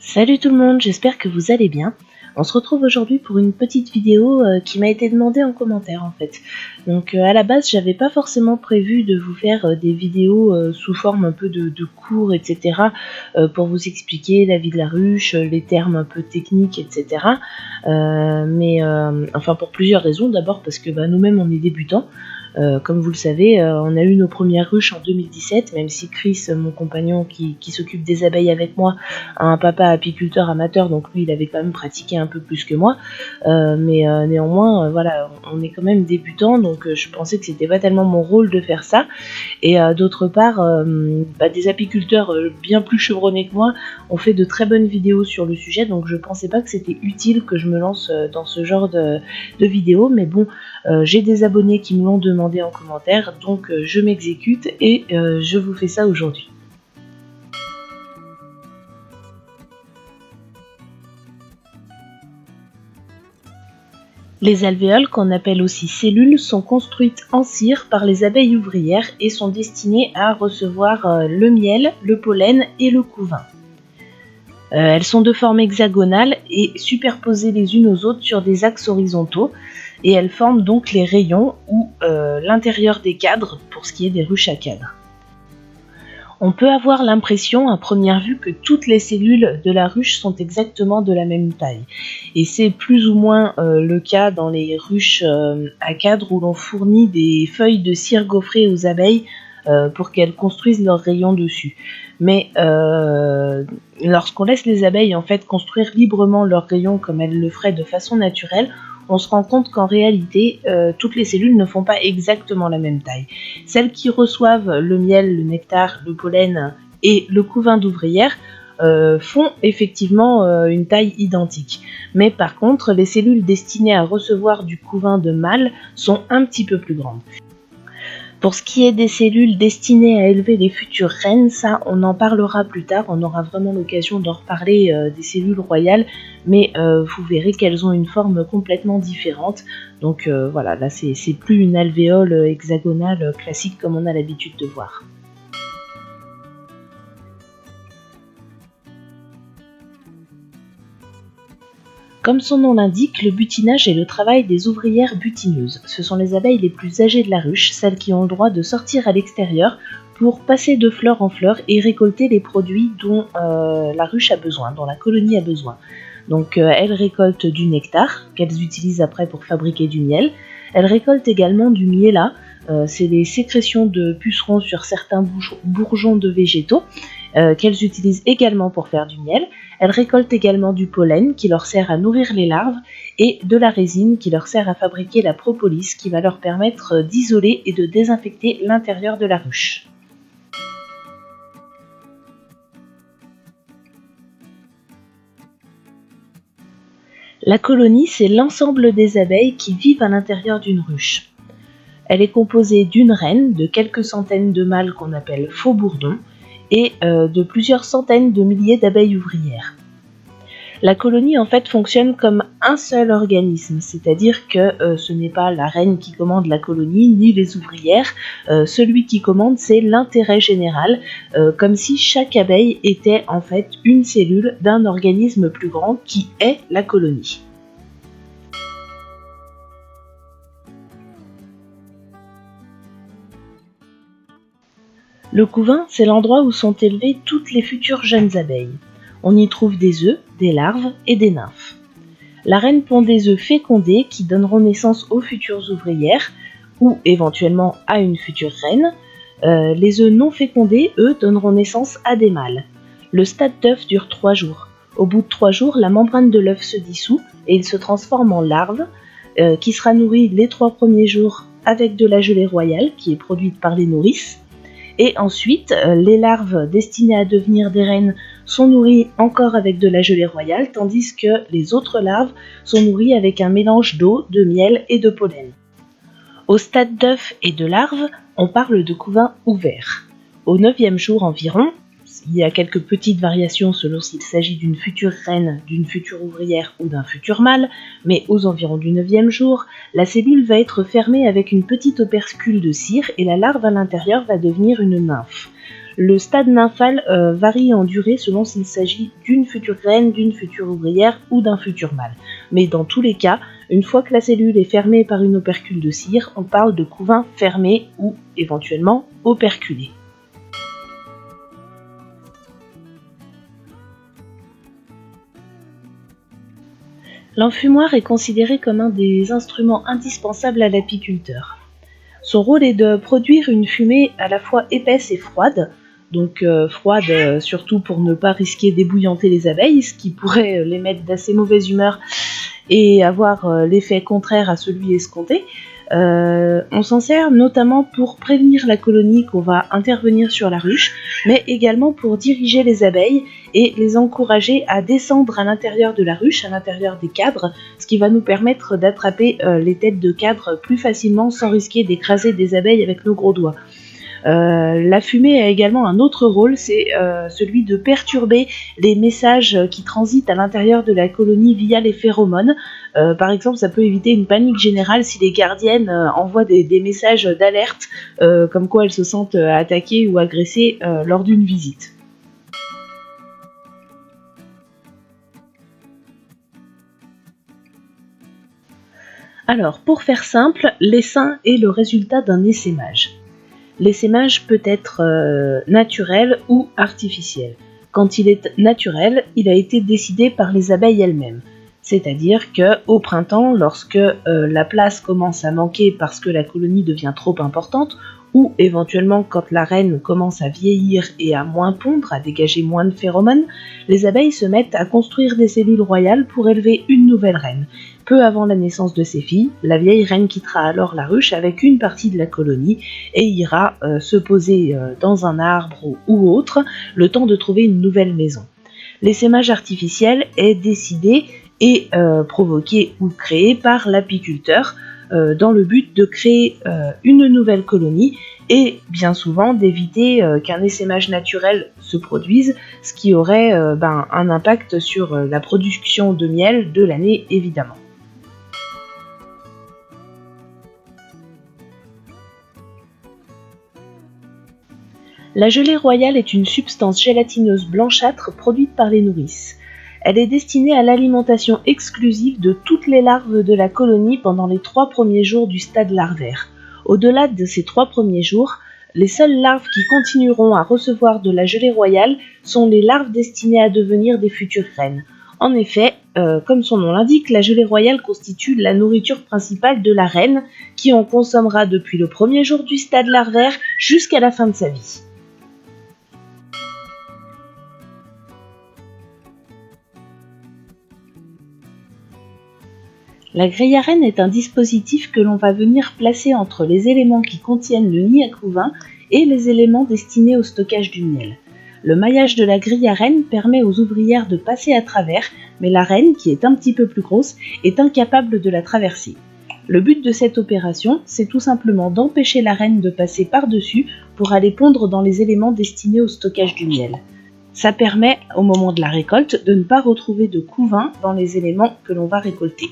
Salut tout le monde, j'espère que vous allez bien. On se retrouve aujourd'hui pour une petite vidéo qui m'a été demandée en commentaire en fait. Donc à la base j'avais pas forcément prévu de vous faire des vidéos sous forme un peu de cours etc. Pour vous expliquer la vie de la ruche, les termes un peu techniques etc. Enfin pour plusieurs raisons. D'abord parce que nous-mêmes on est débutants. Comme vous le savez, on a eu nos premières ruches en 2017, même si Chris, mon compagnon qui s'occupe des abeilles avec moi, a un papa apiculteur amateur, donc lui il avait quand même pratiqué un peu plus que moi, néanmoins voilà, on est quand même débutant, donc je pensais que c'était pas tellement mon rôle de faire ça, et d'autre part, des apiculteurs bien plus chevronnés que moi ont fait de très bonnes vidéos sur le sujet, donc je pensais pas que c'était utile que je me lance dans ce genre de vidéos, mais bon, j'ai des abonnés qui me l'ont demandé en commentaire, donc je m'exécute et je vous fais ça aujourd'hui. Les alvéoles, qu'on appelle aussi cellules, sont construites en cire par les abeilles ouvrières et sont destinées à recevoir le miel, le pollen et le couvain. Elles sont de forme hexagonale et superposées les unes aux autres sur des axes horizontaux, et elles forment donc les rayons ou l'intérieur des cadres pour ce qui est des ruches à cadres. On peut avoir l'impression à première vue que toutes les cellules de la ruche sont exactement de la même taille. Et c'est plus ou moins le cas dans les ruches à cadre où l'on fournit des feuilles de cire gaufrée aux abeilles pour qu'elles construisent leurs rayons dessus. Mais lorsqu'on laisse les abeilles en fait construire librement leurs rayons comme elles le feraient de façon naturelle, on se rend compte qu'en réalité, toutes les cellules ne font pas exactement la même taille. Celles qui reçoivent le miel, le nectar, le pollen et le couvain d'ouvrière font effectivement une taille identique. Mais par contre, les cellules destinées à recevoir du couvain de mâle sont un petit peu plus grandes. Pour ce qui est des cellules destinées à élever les futures reines, ça on en parlera plus tard, on aura vraiment l'occasion d'en reparler des cellules royales, mais vous verrez qu'elles ont une forme complètement différente. Donc voilà, là c'est plus une alvéole hexagonale classique comme on a l'habitude de voir. Comme son nom l'indique, le butinage est le travail des ouvrières butineuses. Ce sont les abeilles les plus âgées de la ruche, celles qui ont le droit de sortir à l'extérieur pour passer de fleur en fleur et récolter les produits dont la ruche a besoin, dont la colonie a besoin. Donc elles récoltent du nectar, qu'elles utilisent après pour fabriquer du miel. Elles récoltent également du miela, c'est les sécrétions de pucerons sur certains bourgeons de végétaux, qu'elles utilisent également pour faire du miel. Elles récoltent également du pollen qui leur sert à nourrir les larves et de la résine qui leur sert à fabriquer la propolis qui va leur permettre d'isoler et de désinfecter l'intérieur de la ruche. La colonie, c'est l'ensemble des abeilles qui vivent à l'intérieur d'une ruche. Elle est composée d'une reine, de quelques centaines de mâles qu'on appelle faux-bourdons, et de plusieurs centaines de milliers d'abeilles ouvrières. La colonie en fait fonctionne comme un seul organisme, c'est-à-dire que ce n'est pas la reine qui commande la colonie ni les ouvrières, celui qui commande c'est l'intérêt général, comme si chaque abeille était en fait une cellule d'un organisme plus grand qui est la colonie. Le couvain, c'est l'endroit où sont élevées toutes les futures jeunes abeilles. On y trouve des œufs, des larves et des nymphes. La reine pond des œufs fécondés qui donneront naissance aux futures ouvrières ou éventuellement à une future reine. Les œufs non fécondés, eux, donneront naissance à des mâles. Le stade d'œuf dure 3 jours. Au bout de 3 jours, la membrane de l'œuf se dissout et il se transforme en larve qui sera nourrie les 3 premiers jours avec de la gelée royale qui est produite par les nourrices. Et ensuite, les larves destinées à devenir des reines sont nourries encore avec de la gelée royale, tandis que les autres larves sont nourries avec un mélange d'eau, de miel et de pollen. Au stade d'œuf et de larve, on parle de couvain ouvert. Au 9e jour environ, il y a quelques petites variations selon s'il s'agit d'une future reine, d'une future ouvrière ou d'un futur mâle, mais aux environs du 9e jour, la cellule va être fermée avec une petite opercule de cire et la larve à l'intérieur va devenir une nymphe. Le stade nymphal varie en durée selon s'il s'agit d'une future graine, d'une future ouvrière ou d'un futur mâle. Mais dans tous les cas, une fois que la cellule est fermée par une opercule de cire, on parle de couvain fermé ou éventuellement operculé. L'enfumoir est considéré comme un des instruments indispensables à l'apiculteur. Son rôle est de produire une fumée à la fois épaisse et froide, donc froide surtout pour ne pas risquer d'ébouillanter les abeilles, ce qui pourrait les mettre d'assez mauvaise humeur et avoir l'effet contraire à celui escompté. On s'en sert notamment pour prévenir la colonie qu'on va intervenir sur la ruche, mais également pour diriger les abeilles et les encourager à descendre à l'intérieur de la ruche, à l'intérieur des cadres, ce qui va nous permettre d'attraper les têtes de cadres plus facilement sans risquer d'écraser des abeilles avec nos gros doigts. La fumée a également un autre rôle, c'est celui de perturber les messages qui transitent à l'intérieur de la colonie via les phéromones. Par exemple, ça peut éviter une panique générale si les gardiennes envoient des messages d'alerte comme quoi elles se sentent attaquées ou agressées lors d'une visite. Alors, pour faire simple, l'essaim est le résultat d'un essaimage. L'essaimage peut être naturel ou artificiel. Quand il est naturel, il a été décidé par les abeilles elles-mêmes. C'est-à-dire qu'au printemps, lorsque la place commence à manquer parce que la colonie devient trop importante, ou éventuellement quand la reine commence à vieillir et à moins pondre, à dégager moins de phéromones, les abeilles se mettent à construire des cellules royales pour élever une nouvelle reine. Peu avant la naissance de ses filles, la vieille reine quittera alors la ruche avec une partie de la colonie et ira se poser dans un arbre ou autre, le temps de trouver une nouvelle maison. L'essaimage artificiel est décidé et provoqué ou créé par l'apiculteur dans le but de créer une nouvelle colonie et bien souvent d'éviter qu'un essaimage naturel se produise, ce qui aurait un impact sur la production de miel de l'année évidemment. La gelée royale est une substance gélatineuse blanchâtre produite par les nourrices. Elle est destinée à l'alimentation exclusive de toutes les larves de la colonie pendant les 3 premiers jours du stade larvaire. Au-delà de ces 3 premiers jours, les seules larves qui continueront à recevoir de la gelée royale sont les larves destinées à devenir des futures reines. En effet, comme son nom l'indique, la gelée royale constitue la nourriture principale de la reine qui en consommera depuis le premier jour du stade larvaire jusqu'à la fin de sa vie. La grille à reine est un dispositif que l'on va venir placer entre les éléments qui contiennent le nid à couvain et les éléments destinés au stockage du miel. Le maillage de la grille à reine permet aux ouvrières de passer à travers, mais la reine, qui est un petit peu plus grosse, est incapable de la traverser. Le but de cette opération, c'est tout simplement d'empêcher la reine de passer par-dessus pour aller pondre dans les éléments destinés au stockage du miel. Ça permet, au moment de la récolte, de ne pas retrouver de couvain dans les éléments que l'on va récolter.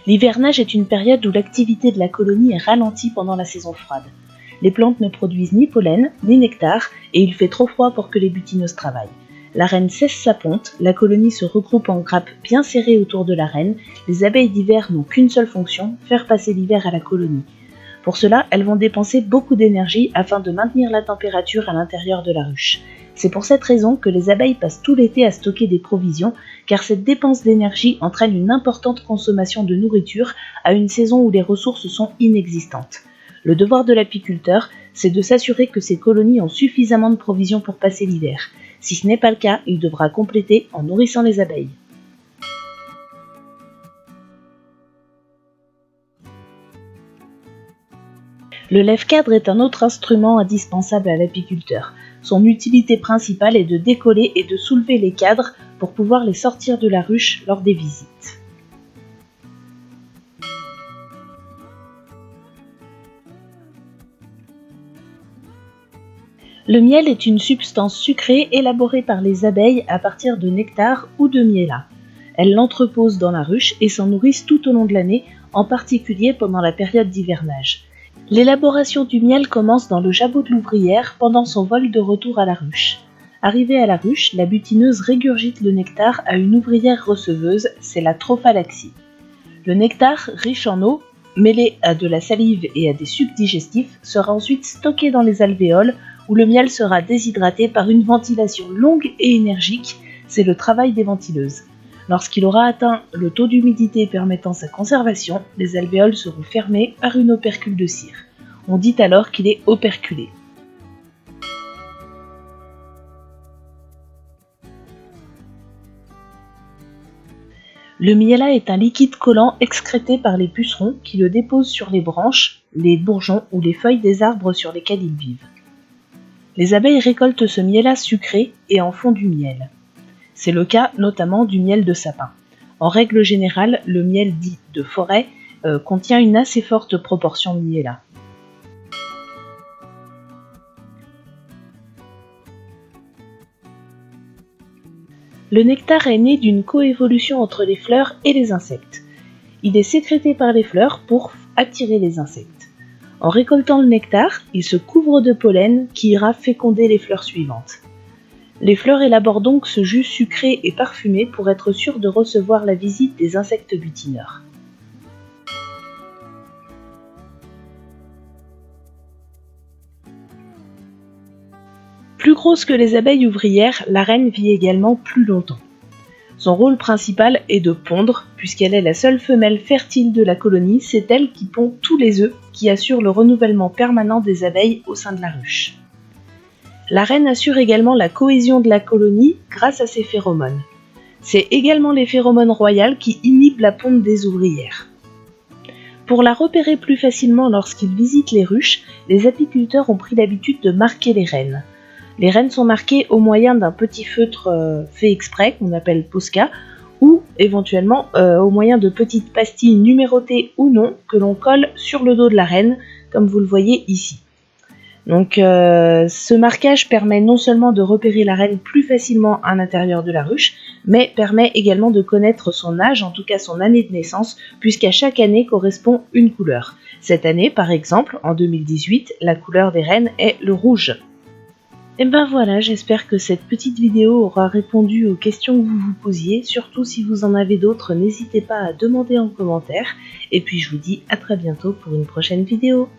L'hivernage est une période où l'activité de la colonie est ralentie pendant la saison froide. Les plantes ne produisent ni pollen, ni nectar, et il fait trop froid pour que les butineuses travaillent. La reine cesse sa ponte, la colonie se regroupe en grappes bien serrées autour de la reine, les abeilles d'hiver n'ont qu'une seule fonction, faire passer l'hiver à la colonie. Pour cela, elles vont dépenser beaucoup d'énergie afin de maintenir la température à l'intérieur de la ruche. C'est pour cette raison que les abeilles passent tout l'été à stocker des provisions, car cette dépense d'énergie entraîne une importante consommation de nourriture à une saison où les ressources sont inexistantes. Le devoir de l'apiculteur, c'est de s'assurer que ces colonies ont suffisamment de provisions pour passer l'hiver. Si ce n'est pas le cas, il devra compléter en nourrissant les abeilles. Le lève-cadre est un autre instrument indispensable à l'apiculteur. Son utilité principale est de décoller et de soulever les cadres pour pouvoir les sortir de la ruche lors des visites. Le miel est une substance sucrée élaborée par les abeilles à partir de nectar ou de miella. Elles l'entreposent dans la ruche et s'en nourrissent tout au long de l'année en particulier pendant la période d'hivernage. L'élaboration du miel commence dans le jabot de l'ouvrière pendant son vol de retour à la ruche. Arrivée à la ruche, la butineuse régurgite le nectar à une ouvrière receveuse, c'est la trophalaxie. Le nectar, riche en eau, mêlé à de la salive et à des sucs digestifs, sera ensuite stocké dans les alvéoles où le miel sera déshydraté par une ventilation longue et énergique, c'est le travail des ventileuses. Lorsqu'il aura atteint le taux d'humidité permettant sa conservation, les alvéoles seront fermées par une opercule de cire. On dit alors qu'il est operculé. Le miela est un liquide collant excrété par les pucerons qui le déposent sur les branches, les bourgeons ou les feuilles des arbres sur lesquels ils vivent. Les abeilles récoltent ce miela sucré et en font du miel. C'est le cas notamment du miel de sapin. En règle générale, le miel dit de forêt contient une assez forte proportion de miela. Le nectar est né d'une coévolution entre les fleurs et les insectes. Il est sécrété par les fleurs pour attirer les insectes. En récoltant le nectar, il se couvre de pollen qui ira féconder les fleurs suivantes. Les fleurs élaborent donc ce jus sucré et parfumé pour être sûres de recevoir la visite des insectes butineurs. Plus grosse que les abeilles ouvrières, la reine vit également plus longtemps. Son rôle principal est de pondre, puisqu'elle est la seule femelle fertile de la colonie, c'est elle qui pond tous les œufs qui assurent le renouvellement permanent des abeilles au sein de la ruche. La reine assure également la cohésion de la colonie grâce à ses phéromones. C'est également les phéromones royales qui inhibent la ponte des ouvrières. Pour la repérer plus facilement lorsqu'ils visitent les ruches, les apiculteurs ont pris l'habitude de marquer les reines. Les reines sont marquées au moyen d'un petit feutre fait exprès, qu'on appelle Posca, ou éventuellement au moyen de petites pastilles numérotées ou non que l'on colle sur le dos de la reine, comme vous le voyez ici. Donc ce marquage permet non seulement de repérer la reine plus facilement à l'intérieur de la ruche, mais permet également de connaître son âge, en tout cas son année de naissance, puisqu'à chaque année correspond une couleur. Cette année, par exemple, en 2018, la couleur des reines est le rouge. Et ben voilà, j'espère que cette petite vidéo aura répondu aux questions que vous vous posiez. Surtout si vous en avez d'autres, n'hésitez pas à demander en commentaire. Et puis je vous dis à très bientôt pour une prochaine vidéo.